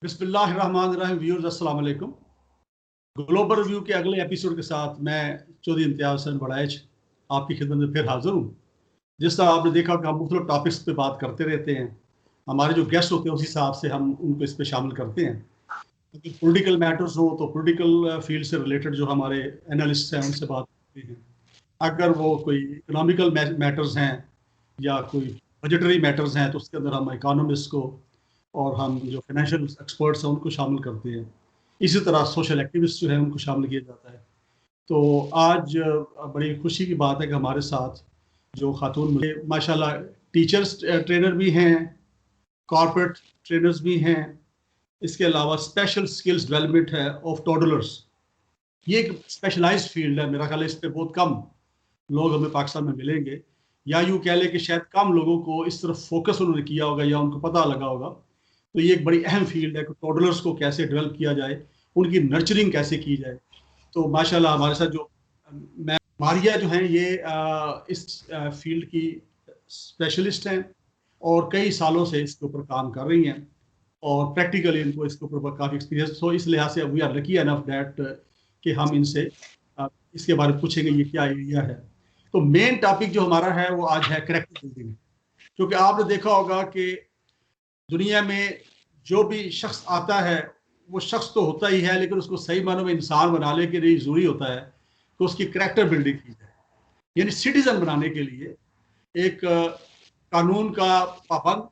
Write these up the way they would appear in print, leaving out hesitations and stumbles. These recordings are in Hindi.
बिस्मिल्लाहिर्रहमानिर्रहीम व्यूअर्स अस्सलाम वालेकुम। ग्लोबल रिव्यू के अगले एपिसोड के साथ मैं चौधरी इम्तियाज हुसैन बड़ाइच आपकी खिदमत में फिर हाजिर हूँ। जिस तरह आपने देखा कि हम मुख्तलिफ टॉपिक्स पे बात करते रहते हैं, हमारे जो गेस्ट होते हैं उस हिसाब से हम उनको इस पे शामिल करते हैं। अगर पॉलिटिकल मैटर्स हो तो पॉलिटिकल फील्ड से रिलेटेड जो हमारे एनालिस्ट हैं उनसे बात करते हैं। अगर वो कोई इकोनॉमिकल मैटर्स हैं या कोई बजटरी मैटर्स हैं तो उसके अंदर हम इकोनॉमिस्ट को और हम जो फाइनेंशियल एक्सपर्ट्स हैं उनको शामिल करते हैं। इसी तरह सोशल एक्टिविस्ट जो है उनको शामिल किया जाता है। तो आज बड़ी खुशी की बात है कि हमारे साथ जो खातून मुझे माशाल्लाह टीचर्स ट्रेनर भी हैं, कॉर्पोरेट ट्रेनर्स भी हैं, इसके अलावा स्पेशल स्किल्स डेवलपमेंट है ऑफ टॉडलर्स। ये एक स्पेशलाइज्ड फील्ड है, मेरा ख्याल है इस पे बहुत कम लोग हमें पाकिस्तान में मिलेंगे, या यूँ कह लें कि शायद कम लोगों को इस तरफ फोकस उन्होंने किया होगा या उनको पता लगा होगा। तो ये एक बड़ी अहम फील्ड है कि टॉडलर्स को कैसे डेवलप किया जाए, उनकी नर्चरिंग कैसे की जाए। तो माशाल्लाह हमारे साथ जो मैं मारिया जो हैं ये इस फील्ड की स्पेशलिस्ट हैं और कई सालों से इसके ऊपर काम कर रही हैं और प्रैक्टिकली इनको इसके ऊपर काफ़ी एक्सपीरियंस। तो इस लिहाज से we are lucky enough that कि हम इनसे इसके बारे में पूछेंगे ये क्या एरिया है। तो मेन टॉपिक जो हमारा है वो आज है करेक्टर बिल्डिंग। क्योंकि आपने देखा होगा कि दुनिया में जो भी शख्स आता है वो शख्स तो होता ही है, लेकिन उसको सही मानों में इंसान बनाने के लिए ज़रूरी होता है कि उसकी करैक्टर बिल्डिंग की जाए। यानी सिटीजन बनाने के लिए एक कानून का पाबंद,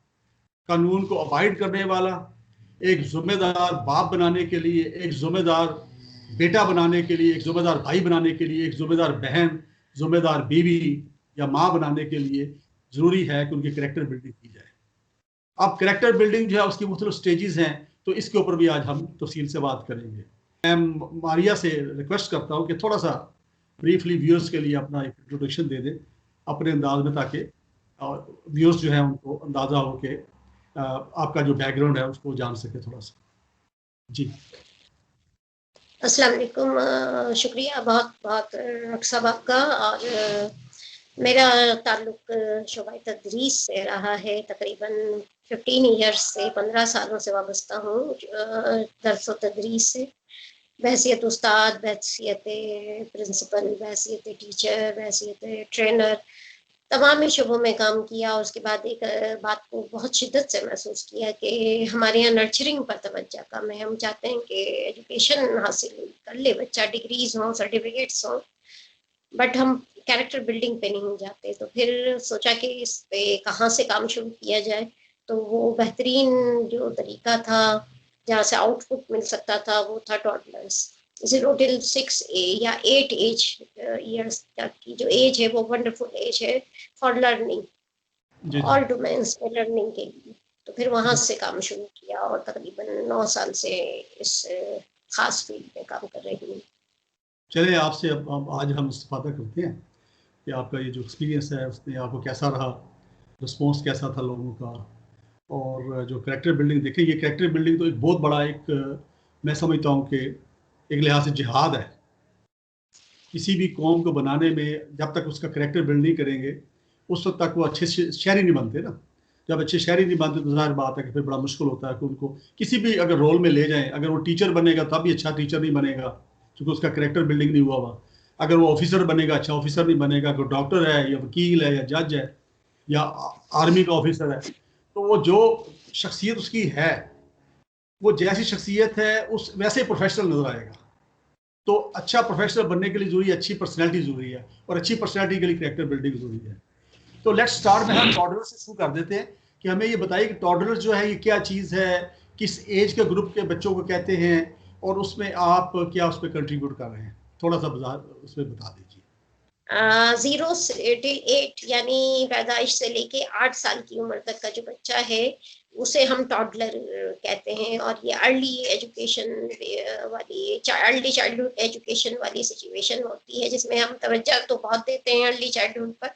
कानून को अवॉइड करने वाला, एक जिम्मेदार बाप बनाने के लिए, एक जिम्मेदार बेटा बनाने के लिए, एक जिम्मेदार भाई बनाने के लिए, एक जिम्मेदार बहन, जिम्मेदार बीवी या माँ बनाने के लिए ज़रूरी है कि उनकी करैक्टर बिल्डिंग की जाए। अब करैक्टर बिल्डिंग जो है उसकी मुख्तलिफ स्टेजेस हैं, तो इसके ऊपर भी आज हम तफसील से बात करेंगे। मैं मारिया से रिक्वेस्ट करता हूँ कि थोड़ा सा ब्रीफली व्यूअर्स के लिए अपना एक इंट्रोडक्शन दे दें अपने अंदाज में, ताकि व्यूअर्स जो है उनको अंदाज़ा हो कि आपका जो बैकग्राउंड है उसको जान सके थोड़ा सा। जी अस्सलाम वालेकुम। शुक्रिया बहुत बहुत डॉक्टर साहब आपका। और मेरा ताल्लुक शोबा तदरीस से रहा है, तकरीबन 15 ईयर्स से 15 सालों से वाबस्ता हूँ दर्स व तदरीस से, बहसियत उस्ताद, बहसियत प्रिंसिपल, बहसियत टीचर, बहसियत ट्रेनर, तमाम शोबों में काम किया। और उसके बाद एक बात को बहुत शिद्दत से महसूस किया कि हमारे यहाँ नर्चरिंग पर तवज्जो कम है। हम चाहते हैं कि एजुकेशन हासिल कर ले बच्चा, डिग्रीज हों, सर्टिफिकेट्स हों, बट हम कैरेक्टर बिल्डिंग पे नहीं जाते। तो फिर सोचा कि इस पे कहाँ से काम शुरू किया जाए। तो वो बेहतरीन जो तरीका था जहाँ से आउटपुट मिल सकता था वो था टॉडलर्स। 0 till 6 या 8 एज ईयर्स तक की जो एज है वो वंडरफुल एज है फॉर लर्निंग, ऑल डोमेन्स में लर्निंग के लिए। तो फिर वहाँ से काम शुरू किया और तकरीबन 9 साल से इस खास फील्ड में काम कर रही हूँ। चलिए आपसे अब आज हम इस्तेफादा करते हैं कि आपका ये जो एक्सपीरियंस है उसमें आपको कैसा रहा, रिस्पॉन्स कैसा था लोगों का, और जो करैक्टर बिल्डिंग देखिए, ये करैक्टर बिल्डिंग तो एक बहुत बड़ा एक मैं समझता हूँ कि एक लिहाज से जिहाद है। किसी भी कौम को बनाने में जब तक उसका करैक्टर बिल्ड नहीं करेंगे उस वक्त तक वो अच्छे शहरी नहीं बनते ना। जब अच्छे शहरी नहीं बनते तो ज़ाहिर बात है कि फिर बड़ा मुश्किल होता है कि उनको किसी भी अगर रोल में ले जाएं। अगर वो टीचर बनेगा तब भी अच्छा टीचर नहीं बनेगा क्योंकि उसका करैक्टर बिल्डिंग नहीं हुआ हुआ। अगर वो ऑफिसर बनेगा अच्छा ऑफिसर नहीं बनेगा। अगर डॉक्टर है या वकील है या जज है या आर्मी का ऑफिसर है, तो वो जो शख्सियत उसकी है, वो जैसी शख्सियत है उस वैसे प्रोफेशनल नजर आएगा। तो अच्छा प्रोफेशनल बनने के लिए जरूरी है, अच्छी पर्सनैलिटी जरूरी है, और अच्छी पर्सनैलिटी के लिए करैक्टर बिल्डिंग जरूरी है। तो लेट्स स्टार्ट में हम टॉडलर से शुरू कर देते हैं कि हमें ये बताइए कि टॉडलर जो है ये क्या चीज़ है, किस एज के ग्रुप के बच्चों को कहते हैं, और उसमें आप क्या उस पर कंट्रीब्यूट कर रहे हैं, थोड़ा सा उसमें बता दीजिए। 0 till 8 यानी पैदाइश से लेके 8 साल की उम्र तक का जो बच्चा है उसे हम टॉडलर कहते हैं। और ये अर्ली एजुकेशन वाली, अर्ली चाइल्डहुड एजुकेशन वाली सिचुएशन होती है जिसमें हम तवज्जो तो बहुत देते हैं अर्ली चाइल्डहुड पर,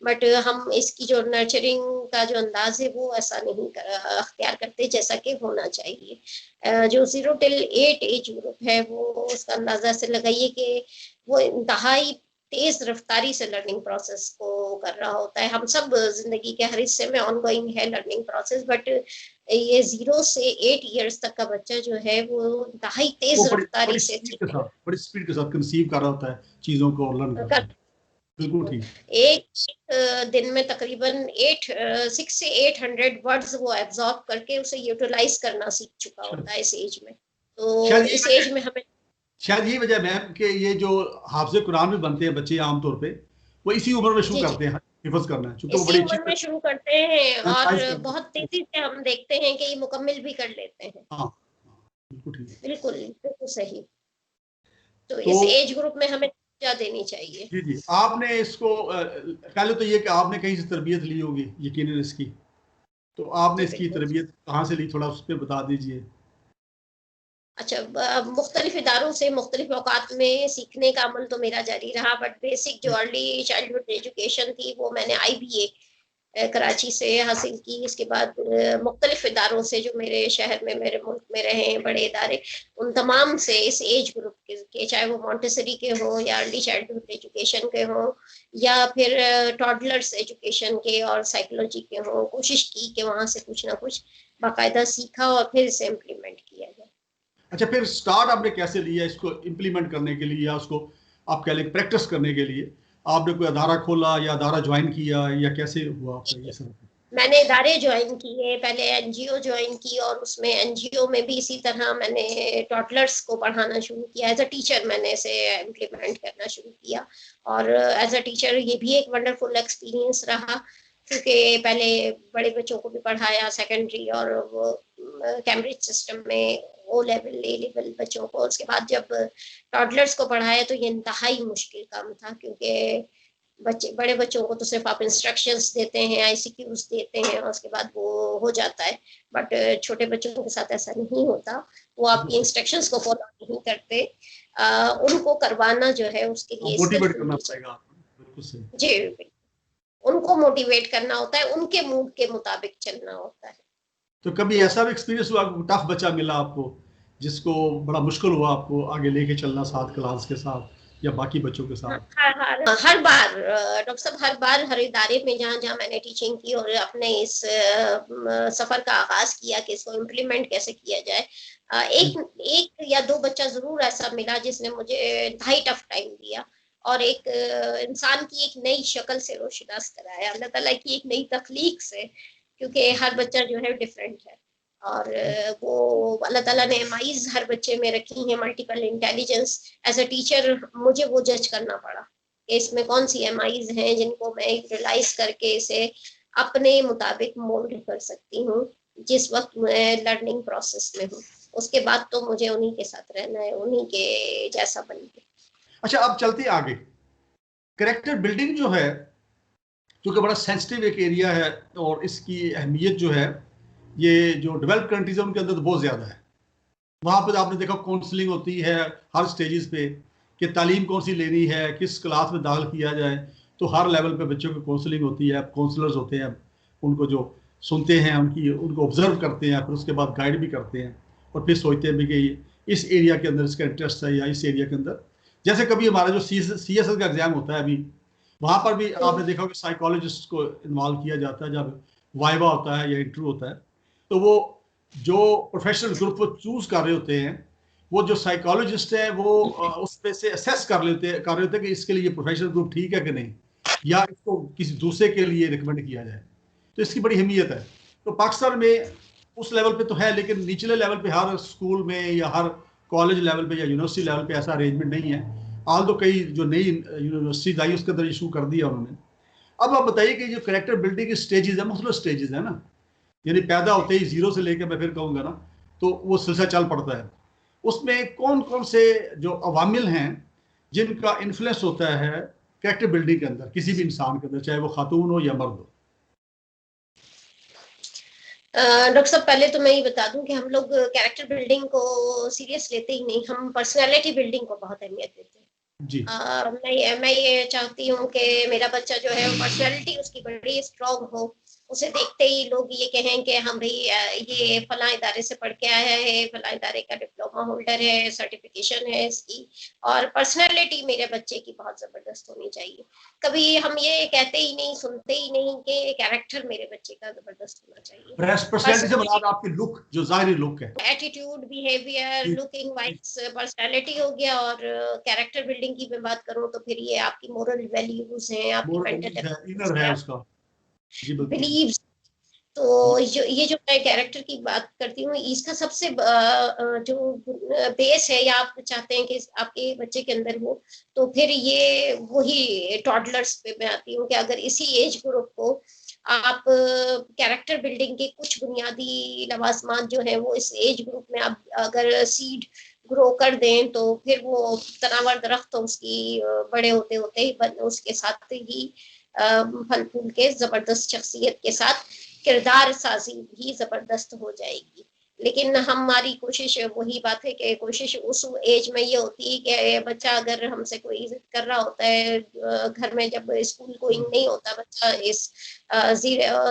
बट हम इसकी जो नर्चरिंग का जो अंदाज है वो ऐसा नहीं अख्तियार करते जैसा कि होना चाहिए। जो 0 till 8 एज ग्रुप है वो उसका अंदाजा से लगाइए कि वो इंतहाई तेज रफ्तारी से लर्निंग प्रोसेस को कर रहा होता है। हम सब जिंदगी के हर हिस्से में ऑनगोइंग है लर्निंग प्रोसेस, बट ये 0 से 8 इयर्स तक का बच्चा जो है वो इंतहाई तेज रफ्तारी से बड़ी स्पीड के साथ कंसीव कर रहा होता है चीजों को, लर्न करता है। बिल्कुल ठीक। एक दिन में तकरीबन 6 से 800 वर्ड्स वो एब्जॉर्ब करके उसे यूटिलाइज करना सीख चुका होता है इस एज में। तो इस एज में हमें शायद यही वजह मैम कि ये जो हाफिज़ कुरान में बनते हैं बच्चे आमतौर पे, वो इसी उम्र में शुरू करते हैं हिफ्ज़ करना, क्योंकि वो बड़ी अच्छी उम्र में शुरू करते हैं और बहुत तेजी से हम देखते हैं कि ये मुकम्मल भी कर लेते हैं। हाँ, बिल्कुल ठीक, बिल्कुल सही। तो इस एज ग्रुप में हमें क्या देनी चाहिए? जी जी। आपने इसको पहले तो ये कि आपने कहीं से तरबियत ली होगी यकीनन इसकी, तो आपने इसकी तरबियत कहाँ से ली, थोड़ा उस पर बता दीजिए। अच्छा, मुख्तलिफ इदारों से मुख्तलिफ औकात में सीखने का अमल तो मेरा जारी रहा, बट बेसिक जो अर्ली चाइल्डहुड एजुकेशन थी वो मैंने IBA कराची से हासिल की। इसके बाद मुख्तलिफ इदारों से जो मेरे शहर में मेरे मुल्क में रहे हैं बड़े इदारे, उन तमाम से इस एज ग्रुप के चाहे वो मॉन्टेसरी के हों या अर्ली चाइल्डहुड एजुकेशन के हों या फिर टॉडलर्स एजुकेशन के और साइकोलॉजी के हों, कोशिश की कि वहाँ से कुछ ना कुछ बाकायदा सीखा और फिर इसे इम्प्लीमेंट किया जाए। अच्छा, फिर स्टार्ट आपने कैसे लिया इसको इम्प्लीमेंट करने के लिए, या उसको आप कह लें प्रैक्टिस करने के लिए? आपने कोई अदारा खोला या अदारा ज्वाइन किया, या कैसे हुआ आपका ये सब? मैंने इदारे ज्वाइन किए, पहले NGO ज्वाइन की और उसमें NGO में भी इसी तरह मैंने टॉडलर्स को पढ़ाना शुरू किया। एज अ टीचर मैंने इसे इम्प्लीमेंट करना शुरू किया और एज अ टीचर ये भी एक वंडरफुल एक्सपीरियंस रहा, क्योंकि पहले बड़े बच्चों को भी पढ़ाया सेकेंडरी और वो कैम्ब्रिज सिस्टम में O लेवल A लेवल बच्चों को। उसके बाद जब टॉडलर्स को पढ़ाया तो ये इंतहाई मुश्किल काम था, क्योंकि बड़े बच्चों को तो सिर्फ आप इंस्ट्रक्शंस देते हैं, ICQs देते हैं और उसके बाद वो हो जाता है, बट छोटे बच्चों के साथ ऐसा नहीं होता। वो आपकी इंस्ट्रक्शंस को फॉलो नहीं करते। उनको करवाना जो है उसके लिए मोटिवेट करना पड़ेगा। बिल्कुल सही जी, उनको मोटिवेट करना होता है, उनके मूड के मुताबिक चलना होता है। तो कभी ऐसा भी एक्सपीरियंस हुआ, टफ बच्चा मिला आपको जिसको बड़ा मुश्किल हुआ आपको आगे लेके चलना साथ क्लास के साथ या बाकी बच्चों के साथ? हर बार डॉक्टर साहब, हर बार हर इदारे में जहाँ जहाँ मैंने टीचिंग की और अपने इस सफर का आगाज किया कि इसको इम्प्लीमेंट कैसे किया जाए, एक या दो बच्चा जरूर ऐसा मिला जिसने मुझे इंतहाई टफ टाइम दिया और एक इंसान की एक नई शक्ल से रोशनास कराया, अल्लाह ताला की एक नई तख्लीक से, क्योंकि हर बच्चा जो है डिफरेंट है और वो अल्लाह ताला ने एमआईज हर बच्चे में रखी हैं, multiple intelligence. As a teacher मुझे वो जज करना पड़ा कि इसमें कौन सी एमआईज हैं जिनको मैं यूटिलाइज करके इसे अपने मुताबिक मोल्ड कर सकती हूँ जिस वक्त मैं लर्निंग प्रोसेस में हूँ। उसके बाद तो मुझे उन्हीं के साथ रहना है, उन्हीं के जैसा बनना है। अच्छा, अब चलते आगे। कैरेक्टर बिल्डिंग जो है, क्योंकि बड़ा सेंसिटिव एक एरिया है और इसकी अहमियत जो है ये जो डेवलप कंट्रीज है उनके अंदर तो बहुत ज़्यादा है। वहाँ पर आपने देखा काउंसलिंग होती है हर स्टेजेस पे कि तालीम कौन सी लेनी है, किस क्लास में दाखिल किया जाए, तो हर लेवल पे बच्चों की काउंसलिंग होती है। काउंसलर्स होते हैं, उनको जो सुनते हैं उनको ऑब्जर्व करते हैं, फिर उसके बाद गाइड भी करते हैं और फिर सोचते हैं भी कि इस एरिया के अंदर इसका इंटरेस्ट है या इस एरिया के अंदर। जैसे कभी हमारा जो CSS का एग्जाम होता है अभी, वहाँ पर भी आपने देखा कि साइकोलॉजिस्ट को इन्वॉल्व किया जाता है जब वाइवा होता है या इंटरव्यू होता है। तो वो जो प्रोफेशनल ग्रुप वो चूज कर रहे होते हैं, वो जो साइकोलॉजिस्ट है वो उस पे से असेस कर रहे होते हैं कि इसके लिए प्रोफेशनल ग्रुप ठीक है कि नहीं, या इसको किसी दूसरे के लिए रिकमेंड किया जाए। तो इसकी बड़ी अहमियत है। तो पाकिस्तान में उस लेवल पे तो है, लेकिन निचले लेवल पे हर स्कूल में या हर कॉलेज लेवल पे या यूनिवर्सिटी लेवल पे ऐसा अरेंजमेंट नहीं है। हाल तो कई जो नई यूनिवर्सिटीज आई उसके अंदर इशू कर दिया उन्होंने। अब आप बताइए कि जो कैरेक्टर बिल्डिंग की स्टेजेस है, मुख्तलिफ स्टेजेस है ना, यानी पैदा होते ही 0 से लेकर मैं फिर कहूँगा ना, तो वो सिलसिला चल पड़ता है। उसमें कौन कौन से जो अवामिल हैं जिनका इन्फ्लुएंस होता है कैरेक्टर बिल्डिंग के अंदर, किसी भी इंसान के अंदर, चाहे वो खातून हो या मर्द हो? डॉक्टर साहब, पहले तो मैं ये बता दूं कि हम लोग कैरेक्टर बिल्डिंग को सीरियस लेते ही नहीं, हम पर्सनालिटी बिल्डिंग को बहुत अहमियत देते हैं। जी। मैं ये चाहती हूँ कि मेरा बच्चा जो है पर्सनालिटी उसकी बड़ी स्ट्रांग हो, उसे देखते ही लोग ये कहें कि हम भाई ये फला इदारे से पढ़ के आया है, फला इदारे का डिप्लोमा होल्डर है, सर्टिफिकेशन है इसकी, और पर्सनैलिटी मेरे बच्चे की बहुत जबरदस्त होनी चाहिए। कभी हम ये कहते ही नहीं, सुनते ही नहीं कि कैरेक्टर मेरे बच्चे का जबरदस्त होना चाहिए। पर्सनैलिटी से मुराद आपकी लुक, जो जाहिरी लुक है, attitude, behaviour, looking wise personality हो गया। और कैरेक्टर बिल्डिंग की मैं बात करूं तो फिर ये आपकी मोरल वैल्यूज हैं, आपकी मेंटल इनर है उसका। जी बिल्कुल। बिलीव्स। तो ये जो मैं कैरेक्टर की बात करती हूँ, इसका सबसे जो बेस है, या आप चाहते हैं कि आपके बच्चे के अंदर हो, तो फिर ये वही टॉडलर्स पे मैं आती हूँ कि अगर इसी एज ग्रुप को आप कैरेक्टर बिल्डिंग के कुछ बुनियादी लवाजमात जो है वो इस एज ग्रुप में आप अगर सीड ग्रो कर दें, तो फिर वो तनावर दरख्त उसकी बड़े होते होते ही उसके साथ ही फल फूल के जबरदस्त शख्सियत के साथ किरदार साजी भी जबरदस्त हो जाएगी। लेकिन हमारी कोशिश वही बात है कि कोशिश उस एज में ये होती है कि बच्चा अगर हमसे कोई इज्जत कर रहा होता है, घर में जब स्कूल गोइंग नहीं होता बच्चा, इस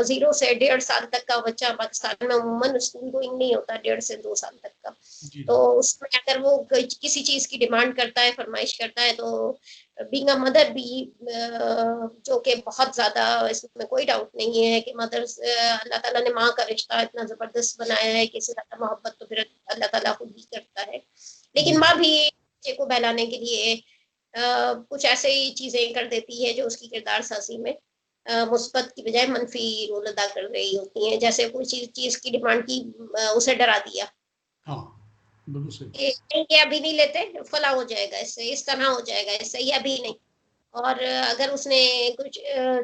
0 से 1.5 साल तक का बच्चा पाकिस्तान में अमूमन स्कूल गोइंग नहीं होता, 1.5 से 2 साल तक का, तो उसमें अगर वो किसी चीज की डिमांड करता है, फरमाइश करता है, तो बीइंग अ मदर भी, जो कि बहुत ज्यादा, इसमें कोई डाउट नहीं है कि मदर, अल्लाह ताला ने माँ का रिश्ता इतना जबरदस्त बनाया है कि इससे ज्यादा मोहब्बत तो फिर अल्लाह ताला खुद ही करता है। लेकिन माँ भी बच्चे को बहलाने के लिए कुछ ऐसे ही चीजें कर देती है जो उसकी किरदार साजी में मुस्बत की बजाय मनफी रोल अदा कर रही होती हैं। जैसे कोई चीज की डिमांड की, उसे डरा दिया, हाँ बिल्कुल सही। ये अभी नहीं लेते, फला हो जाएगा इससे, इस तरह हो जाएगा इससे, ये अभी नहीं। और अगर उसने कुछ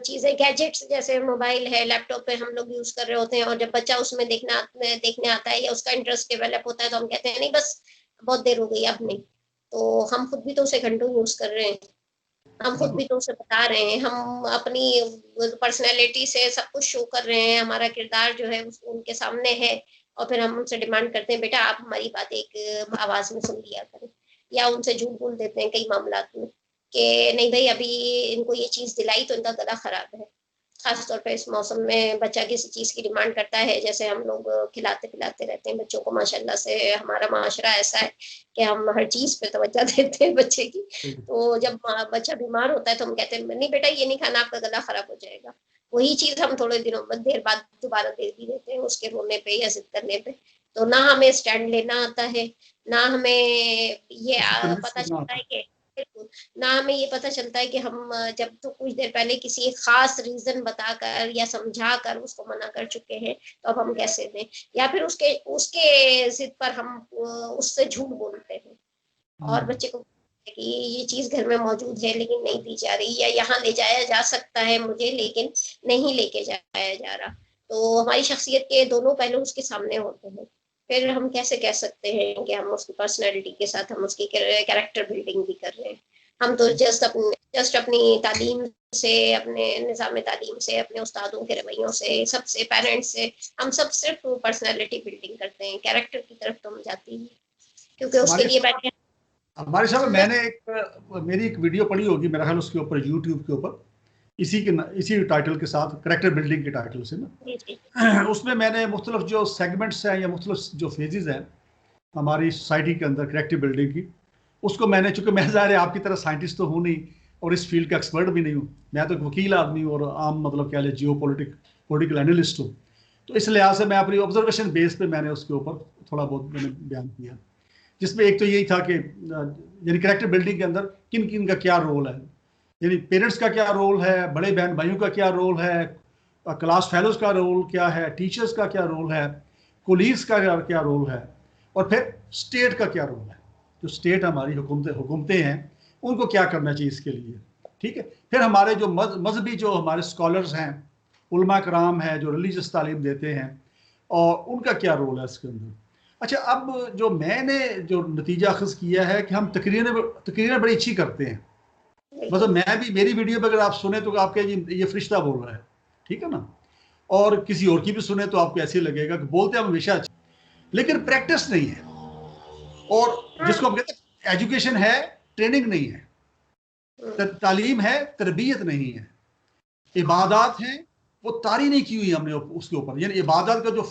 चीजें, गैजेट्स जैसे मोबाइल है, लैपटॉप पे हम लोग यूज कर रहे होते हैं, और जब बच्चा उसमें देखने आता है या उसका इंटरेस्ट डेवलप होता है, तो हम कहते हैं नहीं बस बहुत देर हो गई, अब नहीं। तो हम खुद भी तो उसे घंटों यूज कर रहे हैं, हम खुद भी तो उसे बता रहे हैं, हम अपनी पर्सनैलिटी से सब कुछ शो कर रहे हैं, हमारा किरदार जो है उनके सामने है, और फिर हम उनसे डिमांड करते हैं बेटा आप हमारी बात एक आवाज में सुन लिया करें, या उनसे झूठ बोल देते हैं कई मामलात में कि नहीं भाई अभी इनको ये चीज दिलाई तो इनका गला खराब है। खासतौर पर इस मौसम में बच्चा किसी चीज की डिमांड करता है, जैसे हम लोग खिलाते पिलाते रहते हैं बच्चों को, माशाल्लाह से हमारा माशरा ऐसा है कि हम हर चीज पे तवज्जो देते हैं बच्चे की। तो जब बच्चा बीमार होता है तो हम कहते हैं नहीं बेटा ये नहीं खाना, आपका गला खराब हो जाएगा। वही चीज हम थोड़े दिनों देर बाद दोबारा दे भी देते हैं उसके रोने पे या जिद करने पे। तो ना हमें स्टैंड लेना आता है, ना हमें ये पता चलता है कि, ना हमें ये पता चलता है कि हम जब तो कुछ देर पहले किसी एक खास रीजन बताकर या समझाकर उसको मना कर चुके हैं, तो अब हम कैसे दें, या फिर उसके उसके जिद पर हम उससे झूठ बोलते हैं, और बच्चे को कि ये चीज घर में मौजूद है लेकिन नहीं दी जा रही, या यहाँ ले जाया जा सकता है मुझे लेकिन नहीं लेके जाया जा रहा। तो हमारी शख्सियत के दोनों पहलू उसके सामने होते हैं। फिर हम कैसे कह सकते हैं कि हम उसकी पर्सनैलिटी के साथ हम उसकी कैरेक्टर बिल्डिंग भी कर रहे हैं। हम तो जस्ट अपनी तालीम से, अपने निज़ाम तालीम से, अपने उस्तादों के रवैयों से, सबसे, पेरेंट्स से, हम सब सिर्फ पर्सनैलिटी बिल्डिंग करते हैं, कैरेक्टर की तरफ तो हम जाती ही, क्योंकि उसके लिए बैठे। हमारे साहब मैंने मेरी एक वीडियो पड़ी होगी मेरा ख्याल उसके ऊपर, यूट्यूब के ऊपर, इसी टाइटल के साथ, करेक्टर बिल्डिंग के टाइटल से ना, उसमें मैंने मुख्तलिफ जो सेगमेंट्स हैं या मुख्तलिफ जो फेजेस हैं हमारी सोसाइटी के अंदर करेक्टर बिल्डिंग की, उसको मैंने, चूंकि मैं ज़ाहिर है आपकी तरह साइंटिस्ट तो हूँ नहीं और इस फील्ड का एक्सपर्ट भी नहीं हूँ, मैं तो एक वकील आदमी हूँ और आम मतलब क्या जियो पॉलिटिकल एनालिस्ट हूँ, तो इस लिहाज से मैं अपनी ऑब्जर्वेशन बेस पे मैंने उसके ऊपर थोड़ा बहुत मैंने बयान किया, जिसमें एक तो यही था कि यानी करेक्टर बिल्डिंग के अंदर किन किन का क्या रोल है, यानी पेरेंट्स का क्या रोल है, बड़े बहन भाइयों का क्या रोल है, क्लास फेलोज का रोल क्या है, टीचर्स का क्या रोल है, कोलीग्स का क्या रोल है, और फिर स्टेट का क्या रोल है, जो स्टेट हमारी हुकूमतें हैं उनको क्या करना चाहिए इसके लिए, ठीक है। फिर हमारे जो मजहबी जो हमारे स्कॉलर्स हैं, उलमा कराम है जो रिलीजियस तालीम देते हैं, और उनका क्या रोल है इसके अंदर। अच्छा, अब जो मैंने जो नतीजा अखज़ किया है कि हम तकरीरें बड़ी अच्छी करते हैं, मतलब मैं भी, मेरी वीडियो पर अगर आप सुने तो आपके ये फरिश्ता बोल रहा है, ठीक है ना, और किसी और की भी सुने तो आपको ऐसे लगेगा कि बोलते हम हमेशा अच्छे, लेकिन प्रैक्टिस नहीं है, और जिसको हम कहते हैं एजुकेशन है, ट्रेनिंग नहीं है, तालीम है, तरबियत नहीं है, इबादत हैं, वो तारी नहीं की हुई हमने उसके ऊपर। यानी इबादत का जो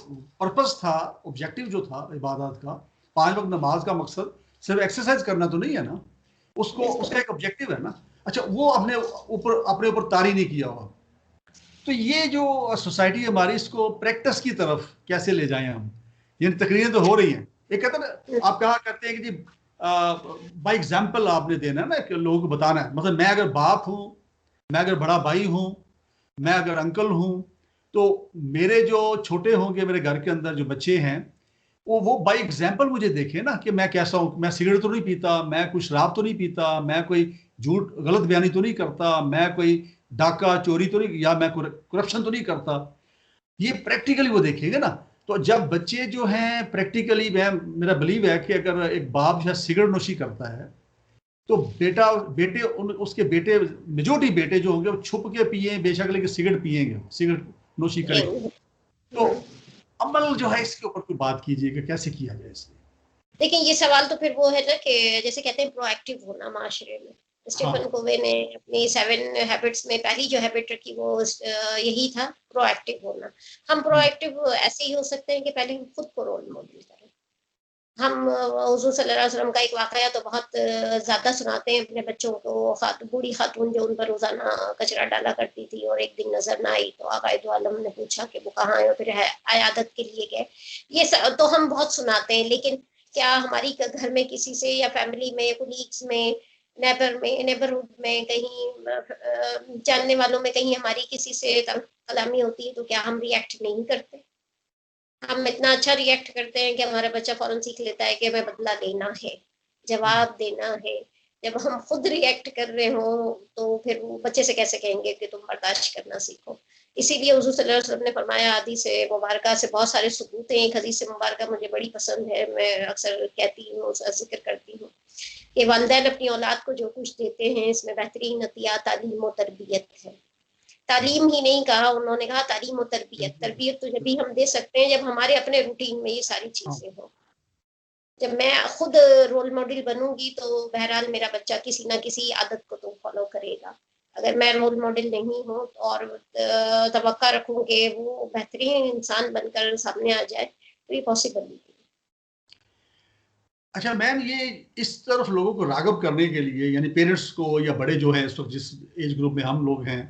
पर्पस था, ऑब्जेक्टिव जो था इबादत का, 5 वक्त नमाज का मकसद सिर्फ एक्सरसाइज करना तो नहीं है ना, उसको उसका एक ऑब्जेक्टिव है ना। अच्छा, वो अपने ऊपर तारी नहीं किया हुआ। तो ये जो सोसाइटी हमारी, इसको प्रैक्टिस की तरफ कैसे ले जाएं हम। यानी तकरीरें तो हो रही हैं, एक कहते हैं ना, आप कहा करते हैं कि जी बाई एग्जाम्पल आपने देना है ना, कि लोगों को बताना है। मतलब मैं अगर बाप हूँ, मैं अगर बड़ा भाई हूँ, मैं अगर अंकल हूँ, तो मेरे जो छोटे होंगे, मेरे घर के अंदर जो बच्चे हैं, वो बाई एग्जाम्पल मुझे देखे ना कि मैं कैसा हूँ। मैं सिगरेट तो नहीं पीता, मैं कोई शराब तो नहीं पीता, मैं कोई झूठ गलत बयानी तो नहीं करता, मैं कोई डाका चोरी तो नहीं, या मैं करप्शन तो नहीं करता। ये प्रैक्टिकली वो देखेंगे ना। तो जब बच्चे जो हैं प्रैक्टिकली, मेरा बिलीव है कि अगर एक बाप जो है सिगरेट नोशी करता है, तो उसके बेटे, मेजोरिटी बेटे जो होंगे वो छुप के पिए बेशक, लेकिन सिगरेट पिएंगे, सिगरेट नोशी करेंगे। तो अमल जो है इसके ऊपर कोई बात कीजिएगा, कैसे किया जाए इसमें। देखिए, ये सवाल तो फिर वो है ना कि जैसे कहते हैं प्रोएक्टिव होना माशरे में। स्टीफन हाँ, कोवे ने अपनी 7 हैबिट्स में पहली जो हैबिट रखी वो यही था, प्रोएक्टिव होना। हम प्रोएक्टिव ऐसे ही हो सकते हैं कि पहले हम खुद को रोल मॉडल करें। हम हुज़ूर सल्लल्लाहु अलैहि वसल्लम का एक वाक़या तो बहुत ज़्यादा सुनाते हैं अपने बच्चों को। बूढ़ी खातून जो उन पर रोज़ाना कचरा डाला करती थी और एक दिन नज़र ना आई, तो आक़ाए दो आलम ने पूछा कि वो कहाँ है, और फिर इयादत के लिए गए। ये तो हम बहुत सुनाते हैं, लेकिन क्या हमारी घर में किसी से या फैमिली में, कोलीग्स में, नेबरहुड में कहीं जानने वालों में कहीं हमारी किसी से कलामी होती है, तो क्या हम रिएक्ट नहीं करते? हम इतना अच्छा रिएक्ट करते हैं कि हमारा बच्चा फौरन सीख लेता है कि हमें बदला लेना है, जवाब देना है। जब हम खुद रिएक्ट कर रहे हो, तो फिर वो बच्चे से कैसे कहेंगे कि तुम बर्दाश्त करना सीखो। इसीलिए हुज़ूर सल्लल्लाहु अलैहि वसल्लम ने फरमाया, हदीस मुबारका से बहुत सारे सबूत हैं, एक हदीस मुबारका मुझे बड़ी पसंद है, मैं अक्सर कहती हूँ, उसका जिक्र करती हूँ कि वालिदैन अपनी औलाद को जो कुछ देते हैं, इसमें बेहतरीन अतिया तालीम और तरबियत है। तालीम ही नहीं कहा उन्होंने, कहा तालीम और तरबियत। तरबियत तो जब भी हम दे सकते हैं जब हमारे अपने रूटीन में ये सारी हाँ। चीजें हो। जब मैं खुद रोल मॉडल बनूंगी तो बहरहाल मेरा बच्चा किसी ना किसी आदत को तो फॉलो करेगा। अगर मैं रोल मॉडल नहीं हूँ और तवक्का रखूं कि वो बेहतरीन इंसान बनकर सामने आ जाए, तो ये पॉसिबल नहीं है। अच्छा मैम, ये इस तरफ लोगों को राग़िब करने के लिए, यानी पेरेंट्स को या बड़े जो हैं इस वक्त जिस एज ग्रुप में हम लोग हैं,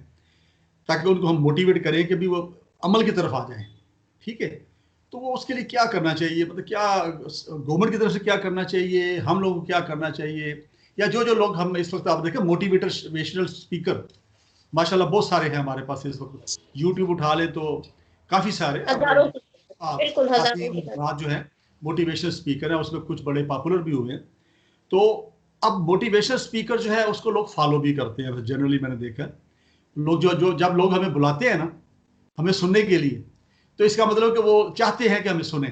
ताकि उनको हम मोटिवेट करें कि भी वो अमल की तरफ आ जाएं, ठीक है। तो वो उसके लिए क्या करना चाहिए, मतलब क्या गवर्नमेंट की तरफ से क्या करना चाहिए, हम लोगों को क्या करना चाहिए, या जो जो लोग हम इस वक्त आप देखें मोटिवेशनल स्पीकर माशाल्लाह बहुत सारे हैं हमारे पास इस वक्त। यूट्यूब उठा ले तो काफ़ी सारे, अब हजारों की, आप बिल्कुल हजारों काफ़ी की बात। बात जो है मोटिवेशनल स्पीकर है, उसमें कुछ बड़े पॉपुलर भी हुए हैं। तो अब मोटिवेशनल स्पीकर जो है उसको लोग फॉलो भी करते हैं जनरली, मैंने देखा है। लोग जो जो जब लोग हमें बुलाते हैं ना हमें सुनने के लिए, तो इसका मतलब कि वो चाहते हैं कि हमें सुने,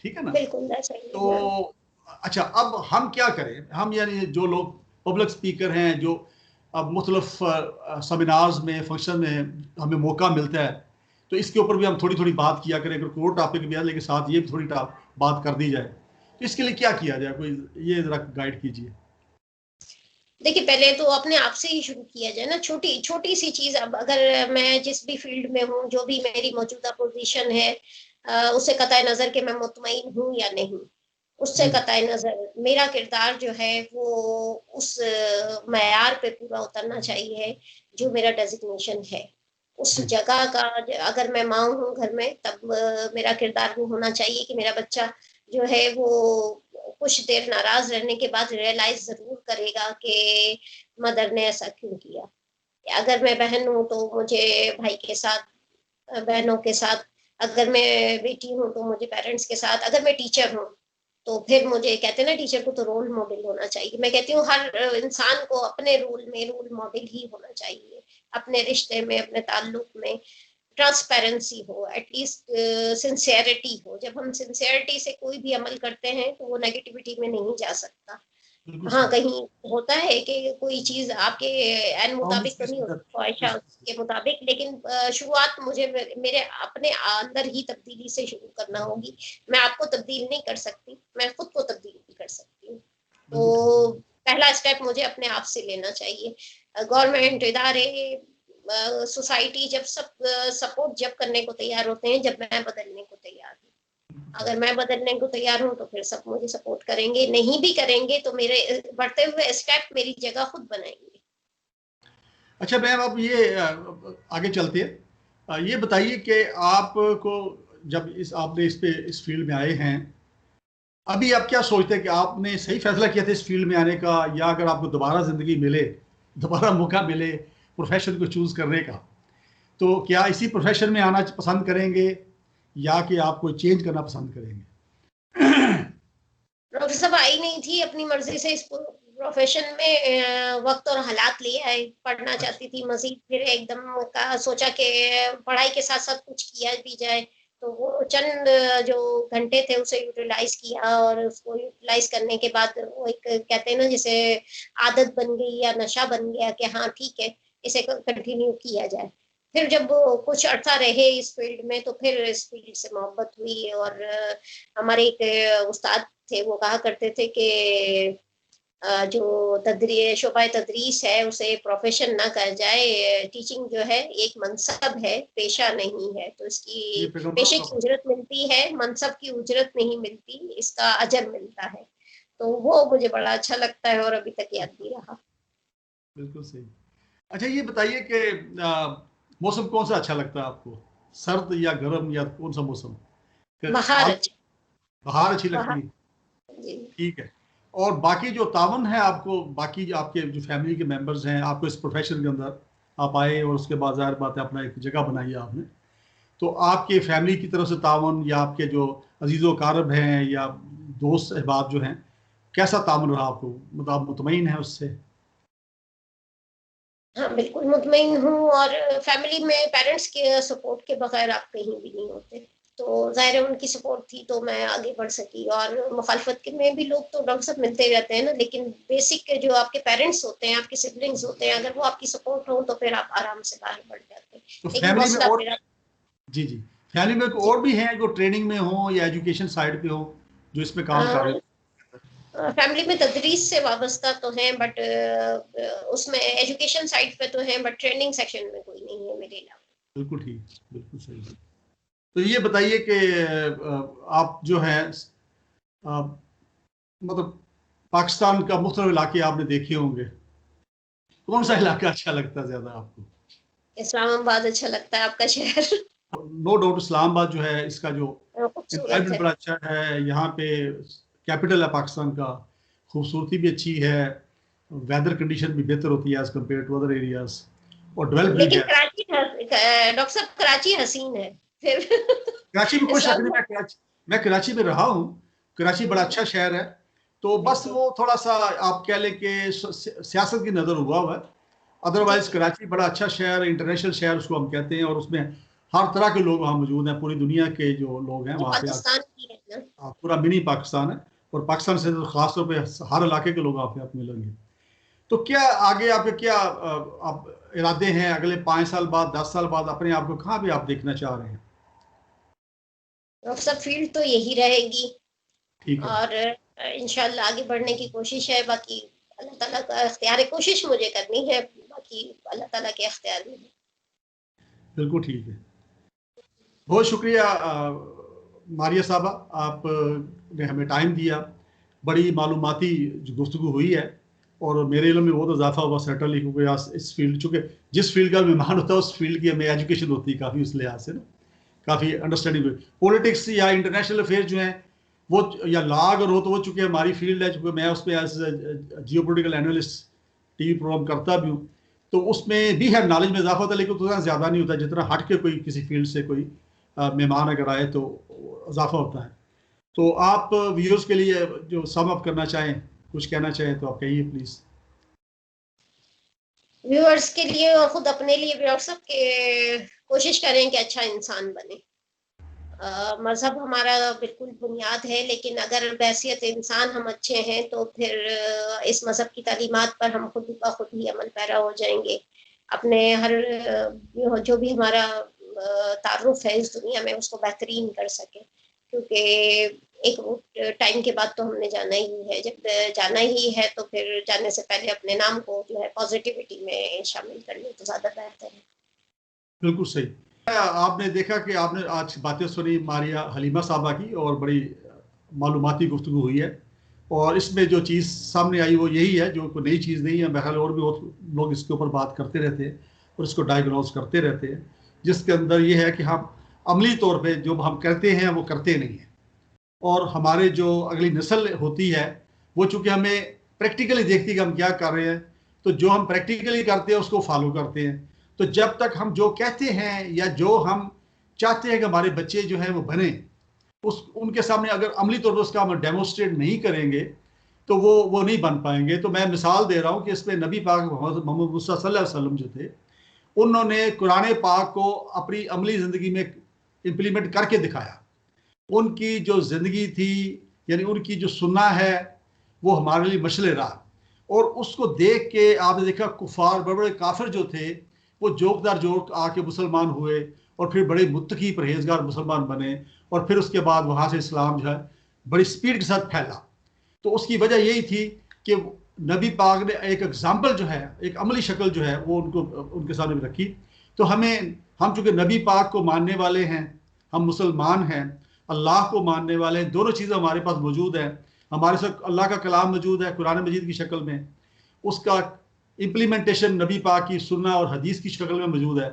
ठीक है ना। बिल्कुल ऐसा ही है। तो अच्छा, अब हम क्या करें, हम यानी जो लोग पब्लिक स्पीकर हैं, जो अब मुख्तलिफ सेमिनार्स में, फंक्शन में हमें मौका मिलता है, तो इसके ऊपर भी हम थोड़ी थोड़ी बात किया करें। अगर कोई टॉपिक भी है लेकिन साथ ये भी थोड़ी बात कर दी जाए, तो इसके लिए क्या किया जाए, कोई ये जरा गाइड कीजिए। देखिए, पहले तो अपने आप से ही शुरू किया जाए ना, छोटी छोटी सी चीज। अब अगर मैं जिस भी फील्ड में हूँ, जो भी मेरी मौजूदा पोजीशन है, उससे कतई नजर कि मैं मुतमईन हूँ या नहीं, उससे कतई नजर मेरा किरदार जो है वो उस मयार पे पूरा उतरना चाहिए जो मेरा डेजिग्नेशन है। उस जगह का, अगर मैं माँ हूँ घर में, तब मेरा किरदार वो होना चाहिए कि मेरा बच्चा जो है वो कुछ देर नाराज रहने के बाद रियलाइज जरूर करेगा कि मदर ने ऐसा क्यों किया। अगर मैं बहन हूँ तो मुझे भाई के साथ, बहनों के साथ, अगर मैं बेटी हूँ तो मुझे पेरेंट्स के साथ, अगर मैं टीचर हूँ तो फिर मुझे, कहते हैं ना, टीचर को तो रोल मॉडल होना चाहिए। मैं कहती हूँ हर इंसान को अपने रोल में रोल मॉडल ही होना चाहिए। अपने रिश्ते में, अपने ताल्लुक में ट्रांसपेरेंसी हो, एटलीस्ट सिंसियरिटी हो। जब हम सिंसियरिटी से कोई भी अमल करते हैं तो वो नेगेटिविटी में नहीं जा सकता। बिल्कुल हाँ, सही। कहीं होता है कि कोई चीज आपके एन मुताबिक तो नहीं होती, ख्वाहिशा के मुताबिक, लेकिन शुरुआत मुझे मेरे अपने अंदर ही तब्दीली से शुरू करना होगी। मैं आपको तब्दील नहीं कर सकती, मैं खुद को तब्दील कर सकती हूँ। बिल्कुल तो पहला स्टेप मुझे अपने आप से लेना चाहिए। गवर्नमेंट, इदारे, सोसाइटी जब सब सपोर्ट जब करने को तैयार होते हैं, जब मैं बदलने को तैयार हूँ। अगर मैं बदलने को तैयार हूँ तो फिर सब मुझे सपोर्ट करेंगे, नहीं भी करेंगे तो मेरे बढ़ते हुए स्टेप मेरी जगह खुद बनाएंगे। अच्छा मैम, अब ये आगे चलते हैं, ये बताइए कि आपको जब आपने इस फील्ड में आए हैं, अभी आप क्या सोचते हैं कि आपने सही फैसला किया था इस फील्ड में आने का, या अगर आपको दोबारा ज़िंदगी मिले, दोबारा मौका मिले प्रोफेशन को चूज़ करने का, तो क्या इसी प्रोफेशन में आना पसंद करेंगे या कि आप कोई चेंज करना पसंद करेंगे? डॉक्टर साहब आई नहीं थी अपनी मर्जी से इस प्रोफेशन में, वक्त और हालात ले आए। पढ़ना अच्छा। चाहती थी मजीद, फिर एकदम का सोचा कि पढ़ाई के साथ साथ कुछ किया भी जाए, तो वो चंद जो घंटे थे उसे यूटिलाइज किया, और उसको यूटिलाइज करने के बाद वो एक कहते हैं ना, जैसे आदत बन गई या नशा बन गया कि हाँ ठीक है, इसे कंटिन्यू किया जाए। फिर जब वो कुछ अर्सा रहे इस फील्ड में तो फिर इस फील्ड से मोहब्बत हुई। और हमारे एक उस्ताद थे, वो कहा करते थे कि जो शोबा तदरीस है उसे प्रोफेशन ना कहा जाए, टीचिंग जो है एक मनसब है, पेशा नहीं है। तो ये इसकी पैगंबरों पेशे का की उजरत मिलती है, मनसब की उजरत नहीं मिलती, इसका अजर मिलता है। तो वो मुझे बड़ा अच्छा लगता है और अभी तक याद भी रहा। बिल्कुल सही। अच्छा ये बताइए कि मौसम कौन सा अच्छा लगता है आपको, सर्द या गर्म, या कौन सा मौसम? बाहर आम अच्छा। बहार अच्छी लगती बाहर है? जी। ठीक है। और बाकी जो तावन है आपको, बाकी जो आपके जो फैमिली के मेंबर्स हैं, आपको इस प्रोफेशन के अंदर आप आए और उसके बाद ज़ाहिर बात है अपना एक जगह बनाई है आपने, तो आपके फैमिली की तरफ से तावन या आपके जो अजीज़ कारब हैं या दोस्त अहबाब जो हैं, कैसा तावन रहा आपको, मतलब आप मुतमईन हैं उससे? हाँ बिल्कुल मुतमईन हूँ। और फैमिली में पेरेंट्स के सपोर्ट के बगैर आप कहीं भी नहीं होते, तो ज़ाहिर है उनकी सपोर्ट थी तो मैं आगे बढ़ सकी। और मुखालफत के में भी लोग तो डॉक्टर साहब मिलते रहते हैं ना, लेकिन बेसिक जो आपके पेरेंट्स होते हैं, आपके सिबलिंग्स होते हैं, अगर वो आपकी सपोर्ट हो तो फिर आप आराम से बाहर बढ़ जाते हैं। तो लेकिन फैमिली में मसला और, फिर जी जी, फैमिली में जी। और भी हैं जो ट्रेनिंग में हो या एजुकेशन साइड पे हो, जो इसमें काम कर रहे हो? फैमिली में तदरीस से वाबस्ता तो हैं, बट उसमें एजुकेशन साइड पे तो हैं, बट ट्रेनिंग सेक्शन में कोई नहीं है मेरे अलावा। बिल्कुल ठीक, बिल्कुल सही। तो ये बताइए कि आप जो है मतलब पाकिस्तान का मुख्तलिफ इलाके आपने देखे होंगे, कौन सा इलाका अच्छा लगता है ज्यादा आपको? इस्लामाबाद अच्छा लगता है, आपका शहर। नो डाउट इस्लामाबाद जो है, इसका जो खूबसूरत एनवायरनमेंट है। बड़ा अच्छा है, यहाँ पे कैपिटल है पाकिस्तान का, खूबसूरती भी अच्छी है, वेदर कंडीशन भी बेहतर होती है as compare to other areas, और डेवलप भी लेकिन है। कराची डॉक्टर साहब कराची हसीन है फिर। कराची में कोई शक नहीं, इस्लामाबाद मैं कराची में रहा हूँ, कराची बड़ा अच्छा शहर है। तो बस बिल्कुल। वो थोड़ा सा आप कह लें कि सियासत की नज़र हुआ है, जी अदरवाइज जी। कराची बड़ा अच्छा शहर, इंटरनेशनल शहर उसको हम कहते हैं, और उसमें हर तरह के लोग वहाँ मौजूद हैं, पूरी दुनिया के जो लोग हैं ये वहाँ पे पाकिस्तान की है ना। पूरा मिनी पाकिस्तान है, और पाकिस्तान से तो खास तौर पे हर इलाके के लोग आप मिलेंगे। तो क्या आगे आपके क्या आप इरादे हैं अगले 5 साल बाद, 10 साल बाद, अपने आप को कहाँ भी आप देखना चाह रहे हैं? डॉक्टर साहब फील्ड तो यही रहेगी, ठीक है। और इंशाल्लाह आगे बढ़ने की कोशिश है। बाकी अल्लाह ताला का इख्तियार है, कोशिश मुझे करनी है, बाकी अल्लाह ताला के इख्तियार में है। बिल्कुल ठीक है। बहुत शुक्रिया मारिया साहबा, ने हमें टाइम दिया, बड़ी मालूमाती गुफ्तगू हुई है, और मेरे इल्म में बहुत इजाफा हुआ सेटल ही, क्योंकि आज इस फील्ड, चूँकि जिस फील्ड का मेहमान होता है उस फील्ड की हमें एजुकेशन होती है काफ़ी, उस लिहाज से ना काफ़ी अंडरस्टैंडिंग हुई। पॉलिटिक्स या इंटरनेशनल अफेयर जो हैं वो, या लॉ अगर हो तो वो चूँकि हमारी फील्ड है, चूँकि मैं उस पर as geopolitical analyst TV program करता भी हूँ, तो उसमें भी है नॉलेज में इजाफा होता है, लेकिन उतना ज़्यादा नहीं होता जितना हट के कोई किसी फील्ड से कोई मेहमान अगर आए तो इजाफा होता है। तो आप व्यूअर्स के लिए जो सम अप करना चाहें, कुछ कहना चाहें तो आप कहिए प्लीज़। व्यूअर्स के लिए और खुद अपने लिए भी डॉक्टर साहब के कोशिश करें कि अच्छा इंसान बने। मजहब हमारा बिल्कुल बुनियाद है, लेकिन अगर बैसियत इंसान हम अच्छे हैं तो फिर इस मजहब की तालीमात पर हम खुद ब खुद ही अमल पैरा हो जाएंगे। अपने हर जो भी हमारा तारुफ है इस दुनिया में उसको बेहतरीन कर सके, क्योंकि एक टाइम के बाद तो हमने जाना ही है। जब जाना ही है तो फिर जाने से पहले अपने नाम को जो है पॉजिटिविटी में शामिल कर ले तो ज़्यादा बेहतर है। बिल्कुल सही। आपने देखा कि आपने आज बातें सुनी मारिया हलीमा साहबा की, और बड़ी मालूमाती गुफ्तगू हुई है, और इसमें जो चीज़ सामने आई वो यही है, जो कोई नई चीज़ नहीं है। बहरहाल और भी बहुत लोग इसके ऊपर बात करते रहते हैं और इसको डायग्नोज करते रहते हैं, जिसके अंदर ये है कि हम अमली तौर पे जो हम करते हैं वो करते नहीं हैं, और हमारे जो अगली नस्ल होती है वो चूँकि हमें प्रैक्टिकली देखती है कि हम क्या कर रहे हैं, तो जो हम प्रैक्टिकली करते हैं उसको फॉलो करते हैं। तो जब तक हम जो कहते हैं या जो हम चाहते हैं कि हमारे बच्चे जो है वो बने, उस उनके सामने अगर अमली तौर पर उसका हम डेमोस्ट्रेट नहीं करेंगे तो वो नहीं बन पाएंगे। तो मैं मिसाल दे रहा हूँ कि इसमें नबी पाक मोहम्मद मुस्तफा सल्लल्लाहु अलैहि वसल्लम जो थे, उन्होंने कुरान पाक को अपनी अमली ज़िंदगी में इम्प्लीमेंट करके दिखाया। उनकी जो ज़िंदगी थी, यानी उनकी जो सुन्ना है, वो हमारे लिए मशले रहा, और उसको देख के आपने देखा कुफार, बड़े बड़े काफिर जो थे, वो जोकदार जोक आके मुसलमान हुए, और फिर बड़े मुत्तकी परहेजगार मुसलमान बने, और फिर उसके बाद वहाँ से इस्लाम जो है बड़ी स्पीड के साथ फैला। तो उसकी वजह यही थी कि नबी पाक ने एक एग्जाम्पल जो है, एक अमली शक्ल जो है, वो उनको उनके सामने रखी। तो हम चूँकि नबी पाक को मानने वाले हैं, हम मुसलमान हैं, अल्लाह को मानने वाले हैं, दोनों चीज़ें हमारे पास मौजूद हैं। हमारे साथ अल्लाह का कलाम मौजूद है कुरान मजीद की शक्ल में, उसका इम्प्लीमेंटेशन नबी पाक की सुन्ना और हदीस की शक्ल में मौजूद है।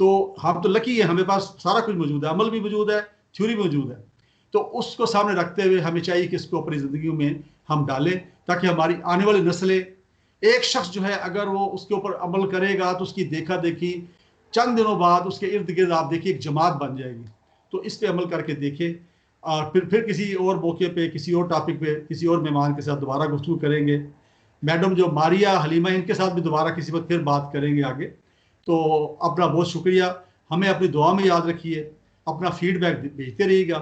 तो हम तो लकी है, हमें पास सारा कुछ मौजूद है, अमल भी मौजूद है, थ्योरी भी मौजूद है। तो उसको सामने रखते हुए हमें चाहिए कि इसको अपनी ज़िंदगी में हम डालें, ताकि हमारी आने वाली नस्लें, एक शख्स जो है अगर वो उसके ऊपर अमल करेगा तो उसकी देखा देखी चंद दिनों बाद उसके इर्द गिर्द आप देखिए एक जमात बन जाएगी। तो इस पे अमल करके देखें, और फिर किसी और मौके पे, किसी और टॉपिक पे, किसी और मेहमान के साथ दोबारा गुफ्तगू करेंगे। मैडम जो मारिया हलीमा, इनके साथ भी दोबारा किसी वक्त फिर बात करेंगे आगे। तो अपना बहुत शुक्रिया, हमें अपनी दुआ में याद रखिए, अपना फीडबैक भेजते रहिएगा।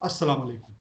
अस्सलाम वालेकुम।